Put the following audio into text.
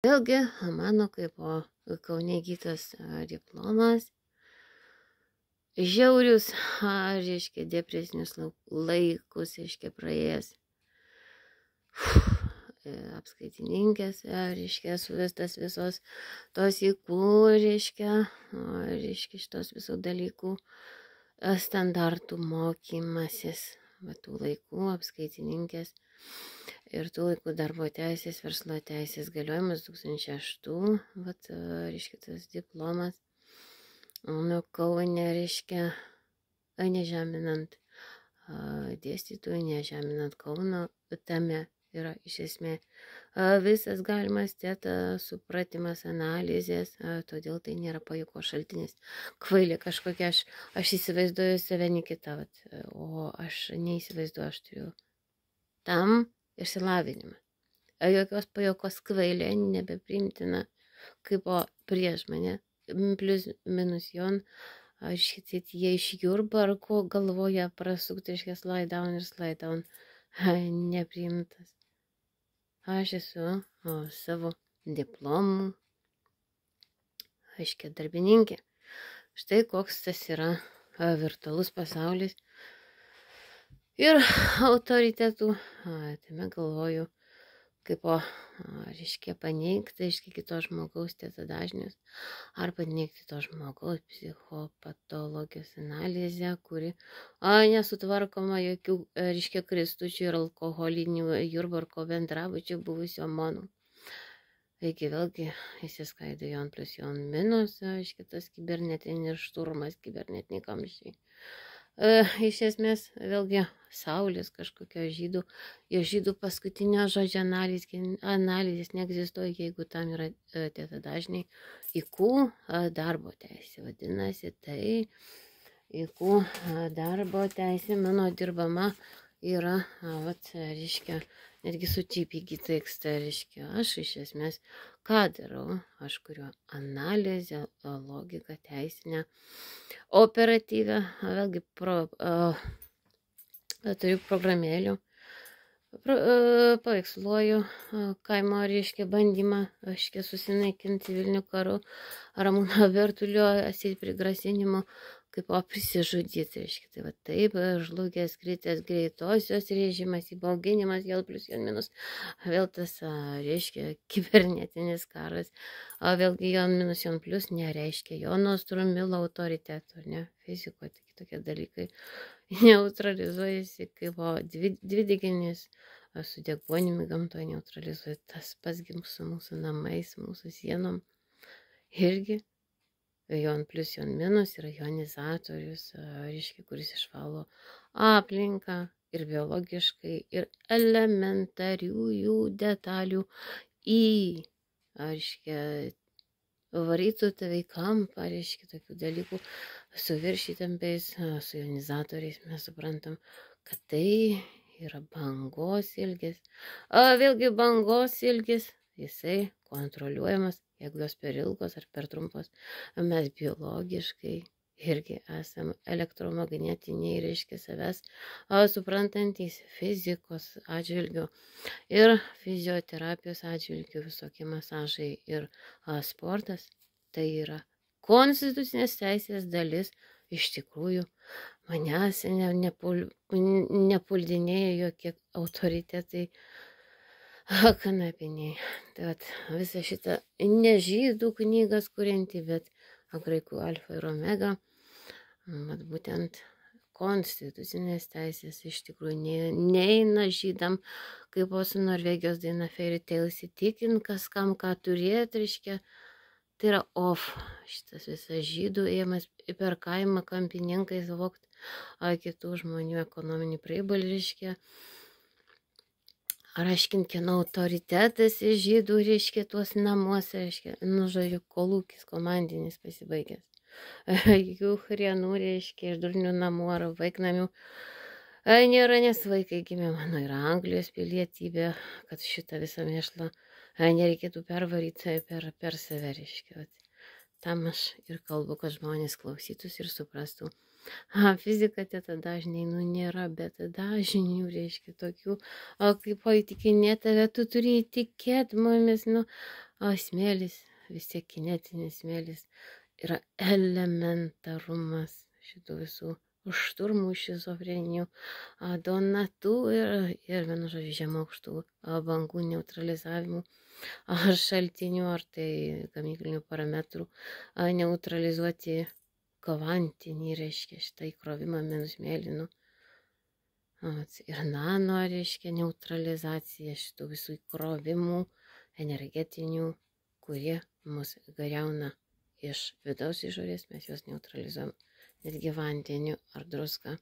Vėlgi, mano kaip Kaune įgytas diplomas, žiaurius, reiškia, depresinius laikus, reiškia, praėjęs. Apskaitininkės, reiškia, suvestas visos tos reiškia, šitos visų dalykų standartų mokymasis, tų laikų apskaitininkės ir tų laikų darbo teisės, verslo teisės galiojimas 2006, reiškia, tas diplomas, Kaune, reiškia, nežeminant dėstytojų, nežeminant Kauno, tame yra iš esmės visas galimas supratimas, analizės, todėl tai nėra pajuoko šaltinis. Kvailė kažkokia, aš įsivaizduoju save ne kitą, o aš neįsivaizduoju, aš turiu tam išsilavinimą. Jokios pajuokos kvailė nebeprimtina kaip prieš mane, plius minus jon, jie iš Jurbarko galvoja prasukti, reiškia, slide down, nepriimtas. Aš esu savo diplomų, aiškia, darbininkė. Štai koks tas yra virtualus pasaulis. Ir autoritetų, tame galvoju, kaip reiškia, paneigti, reiškia, kito žmogaus dažnius, ar paneigti to žmogaus psichopatologijos analizę, kuri nesutvarkoma jokių, reiškia, kristučių ir alkoholinių Jurbarko bendrabučių buvusio monų. Taigi vėlgi įsiskaido jon plus jon minus, reiškia, tas kibernetinis šturmas, kibernetiniai kamščiai. Iš esmės, vėlgi, saulės kažkokio žydų paskutinio žodžio analizės neegzistuoja, jeigu tam yra dažniai IQ darbo teisė. Vadinasi, tai IQ darbo teisė mano dirbama yra, reiškia, netgi su TPGTX, reiškia, aš iš esmės ką darau, aš kuriu analizę, logiką, teisinę, operatyvę, vėlgi turiu programėlių, paveiksluoju kaimo, reiškia, bandymą, reiškia, susinaikinti Vilnių karu, Ramūno Bertulio prigrasinimu, kaip prisižudyti, reiškia, tai taip, žlugęs, kritęs greitosios režimas, įbauginimas, vėl plus, vėl minus, vėl tas, reiškia, kibernetinis karas, vėlgi jon minus, jon plus nereiškia jono strumilo autoriteto, ne, fizikoje, tokie dalykai neutralizuojasi kaip dvideginis su deguonimi gamtoje neutralizuoja, tas pats su mūsų namais, mūsų sienom. Irgi jon plus, jon minus yra jonizatorius, reiškia, kuris išvalo aplinką ir biologiškai, ir elementariųjų detalių reiškia, varytų tave į kampą, reiškia, tokių dalykų su viršytampiais, su jonizatoriais mes suprantam, kad tai yra bangos ilgis. Vėlgi bangos ilgis, jisai kontroliuojamas, jeigu jos per ilgos ar per trumpos, mes biologiškai irgi esame elektromagnetiniai, reiškia, savęs suprantantys fizikos atžvilgių ir fizioterapijos atžvilgių, visokie masažai ir sportas. Tai yra konstitucinės teisės dalis. Iš tikrųjų, manęs nepuldinėja jokie autoritetai kanapiniai. Tai visą šitą ne žydų knygas kurianti, bet graikų alfa ir omega, būtent konstitucinės teisės iš tikrųjų neina žydam, kaip su Norvegijos daina Fairy Tail įsitikint, kas kam ką turėt, reiškia, tai yra šitas visas žydų ėjimas per kaimą kampininkais vokt kitų žmonių ekonominį praibulį, reiškia, raškint, kieno autoritetas žydų, reiškia, tuos namuose, reiškia, žodžiu, kolūkis komandinis pasibaigęs. Jų hrienų, reiškia, iš durnių namų ar vaiknamių nėra, nes vaikai gimė mano ir Anglijos pilietybė, kad šitą visą mėšlą nereikėtų pervaryti per save, reiškia. Tam aš ir kalbu, kad žmonės klausytųsi ir suprastų. Fizika teta dažniai, nėra beta dažnių, reiškia, tokių, kaip įtikinė tave, tu turi įtikėti mumis, O smėlis, vis tiek kinetinis smėlis, yra elementarumas šitų visų šturmų, šizofrenijų, donatų ir vienu žodžiu žemokštų bangų neutralizavimų šaltinių ar tai gamyklinių parametrų neutralizuoti kvantinį, reiškia, šitą įkrovimą minus mėlynų. Ir nano, reiškia, neutralizacija šitų visų įkrovimų energetinių, kurie mus griauna iš vidaus išorės, mes juos neutralizuojam netgi vandeniu ar druska.